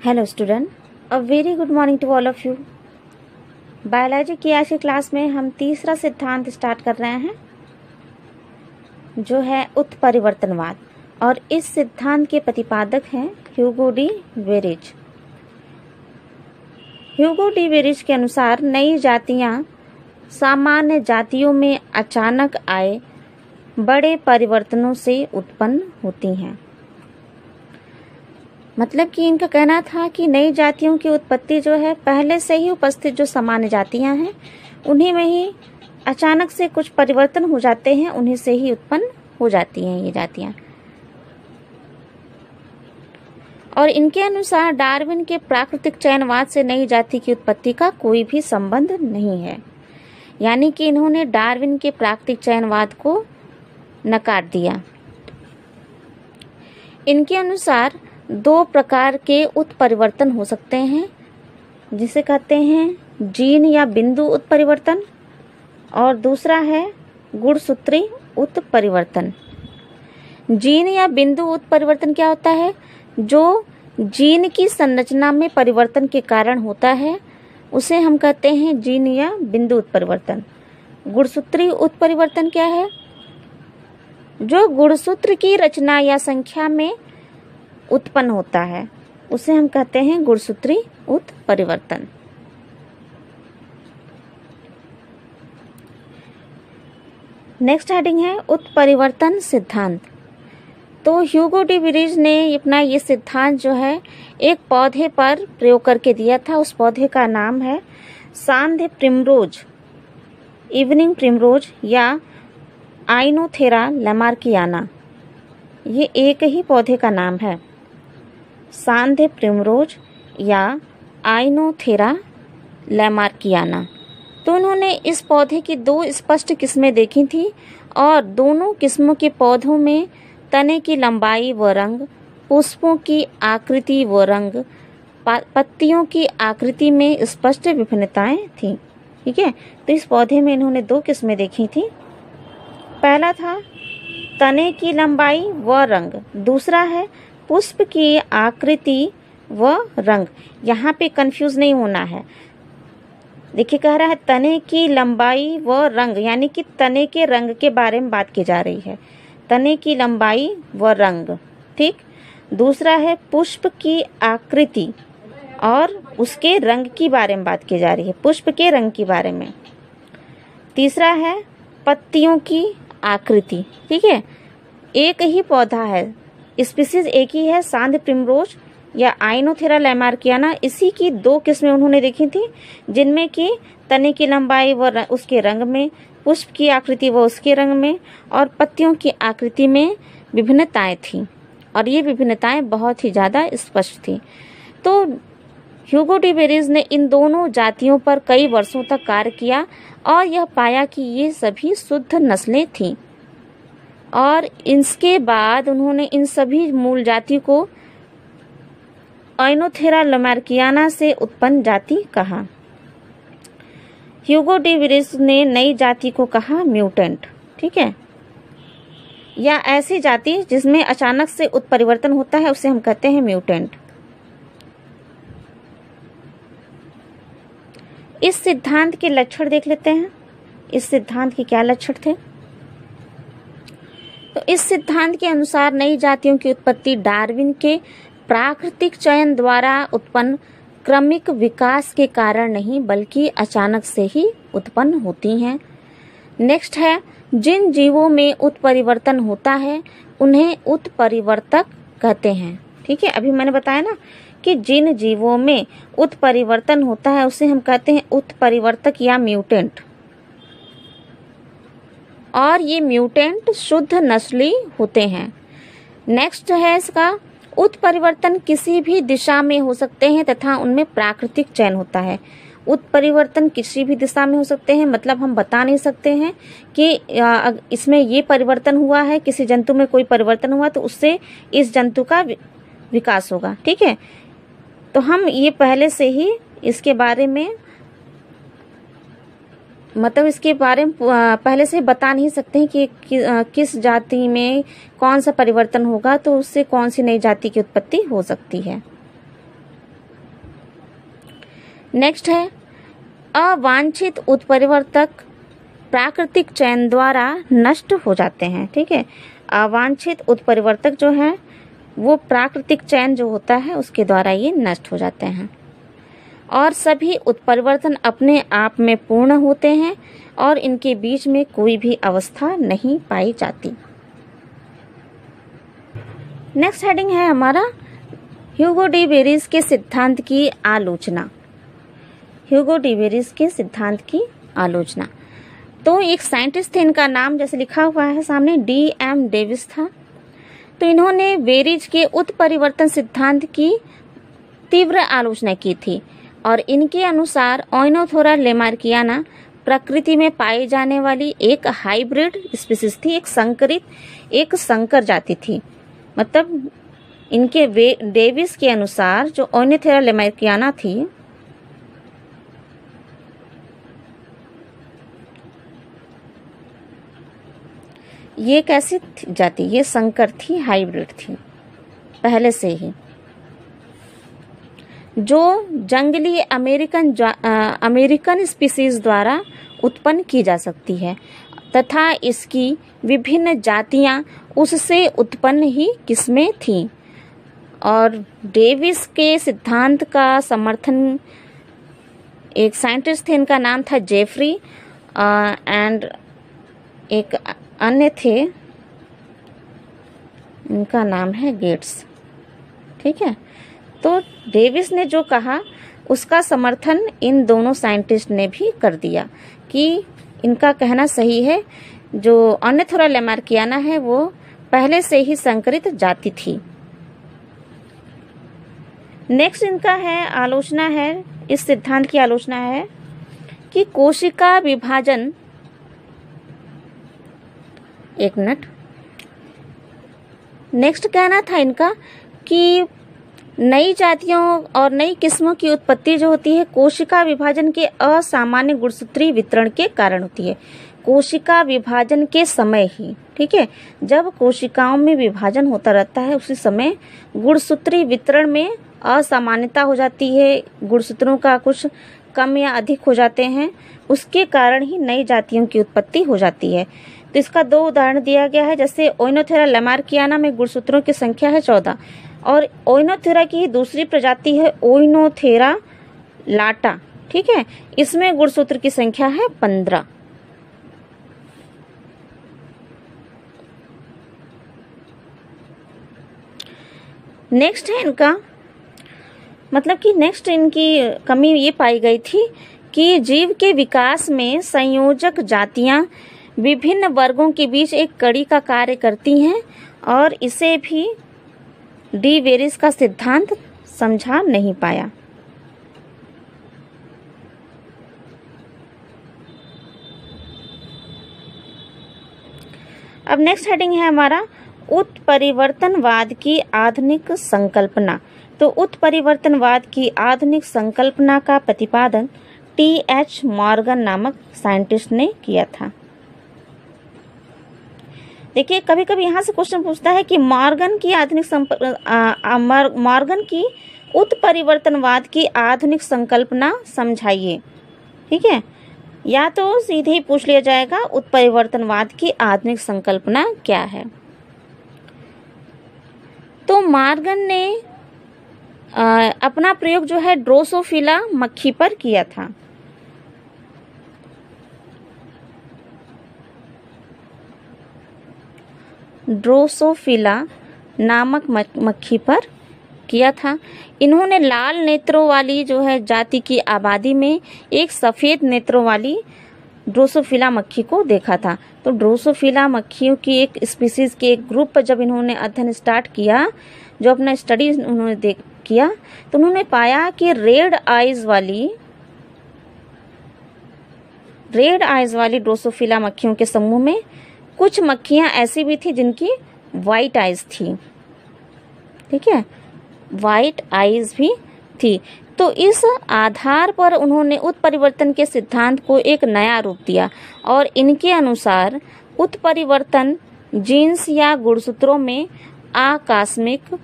Hello student, a very good morning to all of you. Biology की आज की class में हम तीसरा सिद्धांत स्टार्ट कर रहे हैं जो है उत्परिवर्तनवाद, और इस सिद्धांत के प्रतिपादक हैं Hugo de Vries. Hugo de Vries के अनुसार नई जातियां सामान्य जातियों में अचानक आए बड़े परिवर्तनों से उत्पन्न होती हैं। मतलब कि इनका कहना था कि नई जातियों की उत्पत्ति जो है पहले से ही उपस्थित जो सामान्य जातियां हैं उन्हीं में ही अचानक से कुछ परिवर्तन हो जाते हैं, उन्हीं से ही उत्पन्न हो जाती हैं ये जातियां। और इनके अनुसार डार्विन के प्राकृतिक चयनवाद से नई जाति की उत्पत्ति का कोई भी संबंध नहीं है। यानी कि इन्होंने डार्विन के प्राकृतिक चयनवाद को नकार दिया। इनके अनुसार दो प्रकार के उत्परिवर्तन हो सकते हैं, जिसे कहते हैं जीन या बिंदु उत्परिवर्तन, और दूसरा है गुणसूत्री उत्परिवर्तन। जीन या बिंदु उत्परिवर्तन क्या होता है? जो जीन की संरचना में परिवर्तन के कारण होता है उसे हम कहते हैं जीन या बिंदु उत्परिवर्तन। गुणसूत्री उत्परिवर्तन क्या है? जो गुणसूत्र की रचना या संख्या में उत्पन्न होता है उसे हम कहते हैं गुणसूत्री उत्परिवर्तन। नेक्स्ट हेडिंग है उत्परिवर्तन सिद्धांत। तो ह्यूगो डी वेरिज ने अपना ये सिद्धांत जो है एक पौधे पर प्रयोग करके दिया था। उस पौधे का नाम है सांध्य प्रिमरोज, इवनिंग प्रिमरोज या आइनोथेरा लैमार्कियाना। ये एक ही पौधे का नाम है, सांध्य प्रिमरोज या आइनोथेरा लैमार्कियाना। तो उन्होंने इस पौधे की दो स्पष्ट किस्में देखी थी, और दोनों किस्मों के पौधों में तने की लंबाई व रंग, पुष्पों की आकृति व रंग, पत्तियों की आकृति में स्पष्ट विभिन्नताएं थीं। ठीक है, तो इस पौधे में इन्होंने दो किस्में देखी थी। पहला था तने की लंबाई व रंग, दूसरा है पुष्प की आकृति व रंग। यहाँ पे कंफ्यूज नहीं होना है। देखिए, कह रहा है तने की लंबाई व रंग, यानी कि तने के रंग के बारे में बात की जा रही है। तने की लंबाई व रंग, ठीक। दूसरा है पुष्प की आकृति और उसके रंग की बारे में बात की जा रही है, पुष्प के रंग के बारे में। तीसरा है पत्तियों की आकृति। ठीक है, एक ही पौधा है, स्पीसीज एक ही है, सांध्य प्रिमरोज या आइनोथेरा लैमार्कियाना। इसी की दो किस्में उन्होंने देखी थी, जिनमें कि तने की लंबाई व उसके रंग में, पुष्प की आकृति व उसके रंग में, और पत्तियों की आकृति में विभिन्नताएं थीं, और ये विभिन्नताएं बहुत ही ज़्यादा स्पष्ट थी। तो ह्यूगो डी वेरिज ने इन दोनों जातियों पर कई वर्षों तक कार्य किया और यह पाया कि ये सभी शुद्ध नस्लें थीं, और इसके बाद उन्होंने इन सभी मूल जाति को आइनोथेरा लैमार्कियाना से उत्पन्न जाति कहा। ह्यूगो डी वेरिज ने नई जाति को कहा म्यूटेंट। ठीक है, या ऐसी जाति जिसमें अचानक से उत्परिवर्तन होता है उसे हम कहते हैं म्यूटेंट। इस सिद्धांत के लक्षण देख लेते हैं। इस सिद्धांत के क्या लक्षण थे? तो इस सिद्धांत के अनुसार नई जातियों की उत्पत्ति डार्विन के प्राकृतिक चयन द्वारा उत्पन्न क्रमिक विकास के कारण नहीं बल्कि अचानक से ही उत्पन्न होती हैं। नेक्स्ट है, जिन जीवों में उत्परिवर्तन होता है उन्हें उत्परिवर्तक कहते हैं। ठीक है, अभी मैंने बताया ना कि जिन जीवों में उत्परिवर्तन होता है उसे हम कहते हैं उत्परिवर्तक या म्यूटेंट, और ये म्यूटेंट शुद्ध नस्ली होते हैं। नेक्स्ट है इसका, उत्परिवर्तन किसी भी दिशा में हो सकते हैं तथा उनमें प्राकृतिक चयन होता है। उत्परिवर्तन किसी भी दिशा में हो सकते हैं, मतलब हम बता नहीं सकते हैं कि इसमें ये परिवर्तन हुआ है, किसी जंतु में कोई परिवर्तन हुआ तो उससे इस जंतु का विकास होगा। ठीक है, तो हम ये पहले से ही इसके बारे में पहले से बता नहीं सकते हैं कि किस जाति में कौन सा परिवर्तन होगा तो उससे कौन सी नई जाति की उत्पत्ति हो सकती है। नेक्स्ट है अवांछित उत्परिवर्तक प्राकृतिक चयन द्वारा नष्ट हो जाते हैं। ठीक है, अवांछित उत्परिवर्तक जो है वो प्राकृतिक चयन जो होता है उसके द्वारा ये नष्ट हो जाते हैं, और सभी उत्परिवर्तन अपने आप में पूर्ण होते हैं और इनके बीच में कोई भी अवस्था नहीं पाई जाती। नेक्स्ट हेडिंग है हमारा ह्यूगो डी बेरीज के सिद्धांत की आलोचना। ह्यूगो डी बेरीज के सिद्धांत की आलोचना। तो एक साइंटिस्ट थे, इनका नाम जैसे लिखा हुआ है सामने DM डेविस था। तो इन्होंने बेरीज के उत्परिवर्तन सिद्धांत की तीव्र आलोचना की थी और इनके अनुसार ओइनोथोरा लेमार्कियाना प्रकृति में पाई जाने वाली एक हाइब्रिड स्पीसीज थी, एक संकर जाति थी। मतलब इनके डेविस के अनुसार जो ओइनोथोरा लेमार्कियाना थी ये कैसी जाति, ये संकर थी, हाइब्रिड थी पहले से ही, जो जंगली अमेरिकन स्पीसीज द्वारा उत्पन्न की जा सकती है तथा इसकी विभिन्न जातियां उससे उत्पन्न ही किस्में थीं। और डेविस के सिद्धांत का समर्थन एक साइंटिस्ट थे, इनका नाम था जेफरी एंड एक अन्य थे, इनका नाम है गेट्स। ठीक है, तो डेविस ने जो कहा उसका समर्थन इन दोनों साइंटिस्ट ने भी कर दिया कि इनका कहना सही है, जो ओइनोथोरा लेमार्कियाना है वो पहले से ही संकरित जाति थी। नेक्स्ट इनका है आलोचना है, इस सिद्धांत की आलोचना है कि कोशिका विभाजन, एक मिनट, नेक्स्ट कहना था इनका कि नई जातियों और नई किस्मों की उत्पत्ति जो होती है कोशिका विभाजन के असामान्य गुणसूत्री वितरण के कारण होती है। कोशिका विभाजन के समय ही, ठीक है, जब कोशिकाओं में विभाजन होता रहता है उसी समय गुणसूत्री वितरण में असामान्यता हो जाती है, गुणसूत्रों का कुछ कम या अधिक हो जाते हैं, उसके कारण ही नई जातियों की उत्पत्ति हो जाती है। तो इसका 2 उदाहरण दिया गया है, जैसे ओइनोथोरा लेमार्कियाना में गुणसूत्रों की संख्या है 14 और ओइनोथोरा की ही दूसरी प्रजाति है ओइनोथेरा लाटा। ठीक है, इसमें गुणसूत्र की संख्या है 15। नेक्स्ट है इनका मतलब कि नेक्स्ट इनकी कमी ये पाई गई थी कि जीव के विकास में संयोजक जातियां विभिन्न वर्गों के बीच एक कड़ी का कार्य करती हैं और इसे भी डी बेरीज का सिद्धांत समझा नहीं पाया। अब नेक्स्ट हेडिंग है हमारा उत्परिवर्तनवाद की आधुनिक संकल्पना। तो उत्परिवर्तनवाद की आधुनिक संकल्पना का प्रतिपादन TH मॉर्गन नामक साइंटिस्ट ने किया था। देखिए, कभी कभी यहाँ से क्वेश्चन पूछता है कि मॉर्गन की उत्परिवर्तनवाद की आधुनिक संकल्पना समझाइए। ठीक है, या तो सीधे ही पूछ लिया जाएगा उत्परिवर्तनवाद की आधुनिक संकल्पना क्या है। तो मॉर्गन ने अपना प्रयोग जो है ड्रोसोफिला मक्खी पर किया था। ड्रोसोफिला नामक मक्खी पर किया था। इन्होंने लाल नेत्रों वाली जो है जाति की आबादी में एक सफेद नेत्रों वाली ड्रोसोफिला मक्खी को देखा था। तो ड्रोसोफिला मक्खियों की एक स्पीसीज के एक ग्रुप पर जब इन्होंने अध्ययन स्टार्ट किया, जो अपना स्टडी उन्होंने किया, तो उन्होंने पाया कि रेड आइज वाली ड्रोसोफिला मक्खियों के समूह में कुछ मक्खियां ऐसी भी थी जिनकी वाइट आइज थी। ठीक है, वाइट आइज भी थी। तो इस आधार पर उन्होंने उत्परिवर्तन के सिद्धांत को एक नया रूप दिया और इनके अनुसार उत्परिवर्तन जीन्स या गुणसूत्रों में आकस्मिक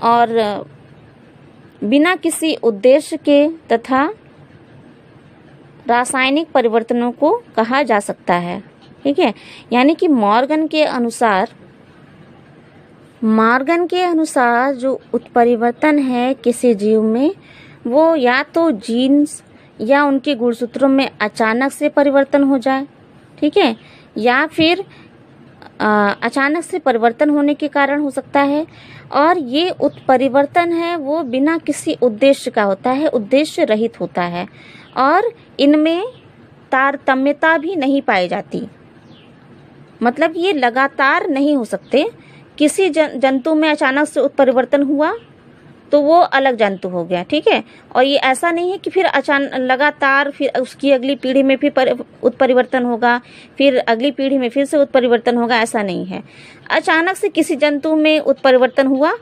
और बिना किसी उद्देश्य के तथा रासायनिक परिवर्तनों को कहा जा सकता है। ठीक है, यानी कि मॉर्गन के अनुसार जो उत्परिवर्तन है किसी जीव में, वो या तो जीन्स या उनके गुणसूत्रों में अचानक से परिवर्तन हो जाए, ठीक है, या फिर अचानक से परिवर्तन होने के कारण हो सकता है। और ये उत्परिवर्तन है वो बिना किसी उद्देश्य का होता है, उद्देश्य रहित होता है, और इनमें तारतम्यता भी नहीं पाई जाती। मतलब ये लगातार नहीं हो सकते। किसी जंतु में अचानक से उत्परिवर्तन हुआ तो वो अलग जंतु हो गया, ठीक है। और ये ऐसा नहीं है कि फिर अचानक लगातार फिर उसकी अगली पीढ़ी में फिर उत्परिवर्तन होगा, फिर अगली पीढ़ी में फिर से उत्परिवर्तन होगा, ऐसा नहीं है। अचानक से किसी जंतु में उत्परिवर्तन हुआ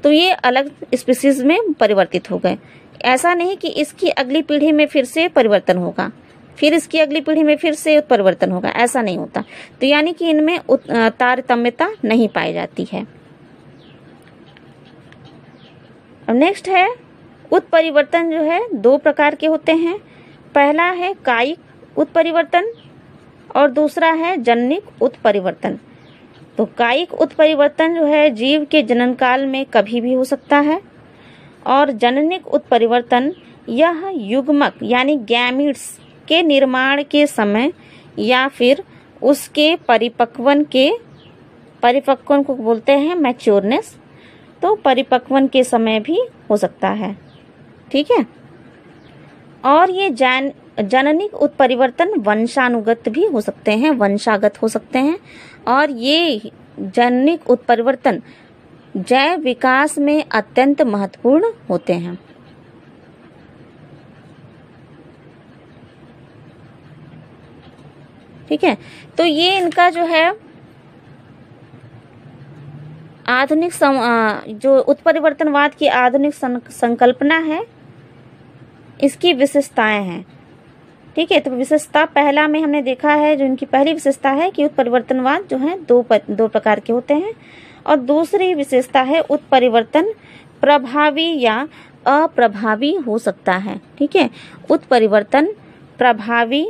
तो ये अलग स्पीशीज में परिवर्तित हो गए। ऐसा नहीं कि इसकी अगली पीढ़ी में फिर से परिवर्तन होगा, फिर इसकी अगली पीढ़ी में फिर से उत्परिवर्तन होगा, ऐसा नहीं होता। तो यानी कि इनमें तारतम्यता नहीं पाई जाती है। अब नेक्स्ट है उत्परिवर्तन जो है 2 प्रकार के होते हैं। पहला है कायिक उत्परिवर्तन और दूसरा है जननिक उत्परिवर्तन। तो कायिक उत्परिवर्तन जो है जीव के जनन काल में कभी भी हो सकता है, और जननिक उत्परिवर्तन यह युग्मक यानी गैमीट्स के निर्माण के समय या फिर उसके परिपक्वन को बोलते हैं मैच्योरनेस, तो परिपक्वन के समय भी हो सकता है, ठीक है। और ये जननिक उत्परिवर्तन वंशानुगत भी हो सकते हैं, वंशागत हो सकते हैं। और ये जननिक उत्परिवर्तन जैव विकास में अत्यंत महत्वपूर्ण होते हैं। ठीक है, तो ये इनका जो है आधुनिक जो उत्परिवर्तनवाद की आधुनिक संकल्पना है, इसकी विशेषताएं हैं। ठीक है, तो विशेषता पहला में हमने देखा है, जो इनकी पहली विशेषता है कि उत्परिवर्तनवाद जो है दो प्रकार के होते हैं। और दूसरी विशेषता है उत्परिवर्तन प्रभावी या अप्रभावी हो सकता है। ठीक है, उत्परिवर्तन प्रभावी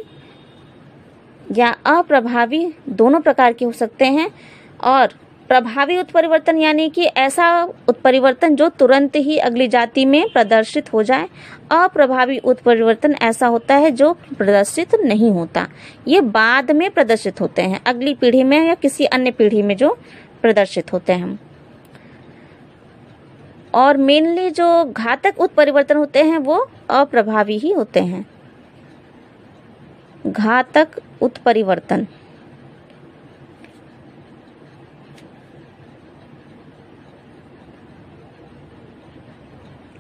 या अप्रभावी दोनों प्रकार के हो सकते हैं। और प्रभावी उत्परिवर्तन यानी कि ऐसा उत्परिवर्तन जो तुरंत ही अगली जाति में प्रदर्शित हो जाए। अप्रभावी उत्परिवर्तन ऐसा होता है जो प्रदर्शित नहीं होता, ये बाद में प्रदर्शित होते हैं, अगली पीढ़ी में या किसी अन्य पीढ़ी में जो प्रदर्शित होते हैं। और मेनली जो घातक उत्परिवर्तन होते हैं वो अप्रभावी ही होते हैं। घातक उत्परिवर्तन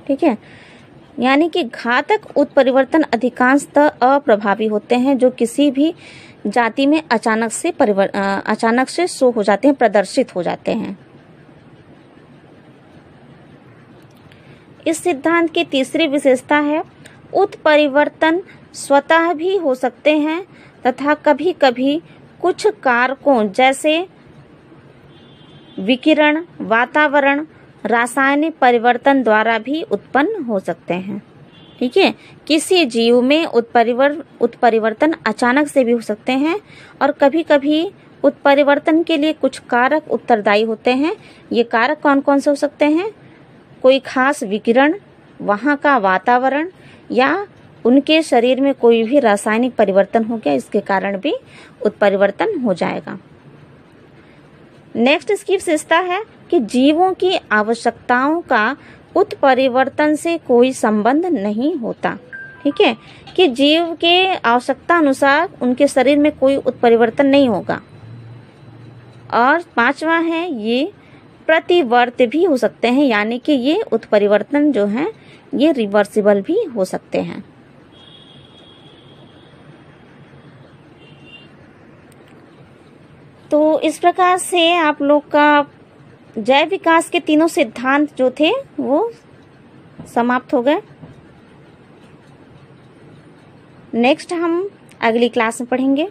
ठीक है, यानी कि घातक उत्परिवर्तन अधिकांशतः अप्रभावी होते हैं, जो किसी भी जाति में अचानक से शो हो जाते हैं, प्रदर्शित हो जाते हैं। इस सिद्धांत की तीसरी विशेषता है उत्परिवर्तन स्वतः भी हो सकते हैं तथा कभी कभी कुछ कारकों जैसे विकिरण, वातावरण, रासायनिक परिवर्तन द्वारा भी उत्पन्न हो सकते हैं। ठीक है, किसी जीव में उत्परिवर्तन अचानक से भी हो सकते हैं और कभी कभी उत्परिवर्तन के लिए कुछ कारक उत्तरदायी होते हैं। ये कारक कौन कौन से हो सकते हैं? कोई खास विकिरण, वहाँ का वातावरण, या उनके शरीर में कोई भी रासायनिक परिवर्तन हो गया, इसके कारण भी उत्परिवर्तन हो जाएगा। नेक्स्ट इसकी विशेषता है कि जीवों की आवश्यकताओं का उत्परिवर्तन से कोई संबंध नहीं होता। ठीक है, कि जीव के आवश्यकता अनुसार उनके शरीर में कोई उत्परिवर्तन नहीं होगा। और पांचवा है ये प्रतिवर्त भी हो सकते हैं, यानी कि ये उत्परिवर्तन जो हैं ये रिवर्सिबल भी हो सकते हैं। तो इस प्रकार से आप लोग का जैव विकास के तीनों सिद्धांत जो थे वो समाप्त हो गए। नेक्स्ट हम अगली क्लास में पढ़ेंगे।